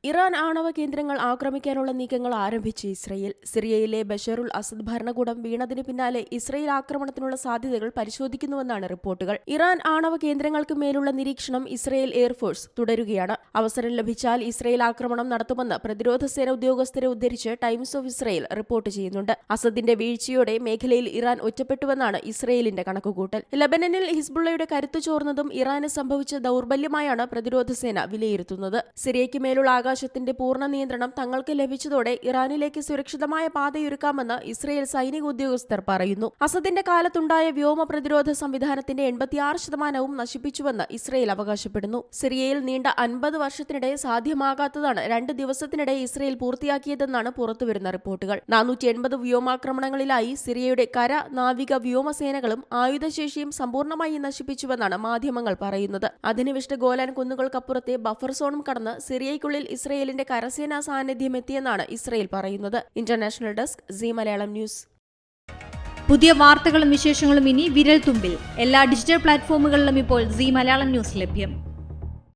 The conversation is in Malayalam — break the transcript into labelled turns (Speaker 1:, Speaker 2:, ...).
Speaker 1: ഇറാൻ ആണവ കേന്ദ്രങ്ങൾ ആക്രമിക്കാനുള്ള നീക്കങ്ങൾ ആരംഭിച്ച് ഇസ്രയേൽ. സിറിയയിലെ ബഷറുൽ അസദ് ഭരണകൂടം വീണതിന് പിന്നാലെ ഇസ്രയേൽ ആക്രമണത്തിനുള്ള സാധ്യതകൾ പരിശോധിക്കുന്നുവെന്നാണ് റിപ്പോർട്ടുകൾ. ഇറാൻ ആണവ കേന്ദ്രങ്ങൾക്ക് മേലുള്ള നിരീക്ഷണം ഇസ്രയേൽ എയർഫോഴ്സ് തുടരുകയാണ്. അവസരം ലഭിച്ചാൽ ഇസ്രയേൽ ആക്രമണം നടത്തുമെന്ന് പ്രതിരോധ സേന ഉദ്യോഗസ്ഥരെ ഉദ്ധരിച്ച് ടൈംസ് ഓഫ് ഇസ്രയേൽ റിപ്പോർട്ട് ചെയ്യുന്നുണ്ട്. അസദിന്റെ വീഴ്ചയോടെ മേഖലയിൽ ഇറാൻ ഒറ്റപ്പെട്ടുവെന്നാണ് ഇസ്രയേലിന്റെ കണക്കുകൂട്ടൽ. ലബനനിൽ ഹിസ്ബുള്ളയുടെ കരുത്തു ചോർന്നതും ഇറാന് സംഭവിച്ച ദൌർബല്യമായാണ് പ്രതിരോധ സേന വിലയിരുത്തുന്നത്. സിറിയയ്ക്ക് മേലുള്ള ആകാശത്തിന്റെ പൂർണ്ണ നിയന്ത്രണം തങ്ങൾക്ക് ലഭിച്ചതോടെ ഇറാനിലേക്ക് സുരക്ഷിതമായ പാതയൊരുക്കാമെന്ന് ഇസ്രയേൽ സൈനിക ഉദ്യോഗസ്ഥർ പറയുന്നു. അസദിന്റെ കാലത്തുണ്ടായ വ്യോമ പ്രതിരോധ സംവിധാനത്തിന്റെ 86% നശിപ്പിച്ചുവെന്ന് ഇസ്രയേൽ അവകാശപ്പെടുന്നു. സിറിയയിൽ നീണ്ട 50 വർഷത്തിനിടെ സാധ്യമാകാത്തതാണ് 2 ദിവസത്തിനിടെ ഇസ്രയേൽ പൂർത്തിയാക്കിയതെന്നാണ് പുറത്തുവരുന്ന റിപ്പോർട്ടുകൾ. 480 വ്യോമാക്രമണങ്ങളിലായി സിറിയയുടെ കര, നാവിക, വ്യോമസേനകളും ആയുധശേഷിയും സമ്പൂർണ്ണമായി നശിപ്പിച്ചുവെന്നാണ് മാധ്യമങ്ങൾ പറയുന്നത്. അധിനിവിഷ്ട ഗോലാൻ കുന്നുകൾക്കപ്പുറത്തെ ബഫർ സോണും കടന്ന് സിറിയയ്ക്കുള്ളിൽ ഇസ്രയേലിന്റെ കരസേനാ സാന്നിധ്യം എത്തിയെന്നാണ് ഇസ്രയേൽ പറയുന്നത്. International desk, Zee Malayalam news.
Speaker 2: പുതിയ വാർത്തകളും വിശേഷങ്ങളും ഇനി വിരൽ തുമ്പിൽ. എല്ലാ ഡിജിറ്റൽ പ്ലാറ്റ്ഫോമുകളിലും ഇപ്പോൾ സീ മലയാളം ന്യൂസ് ലഭ്യം.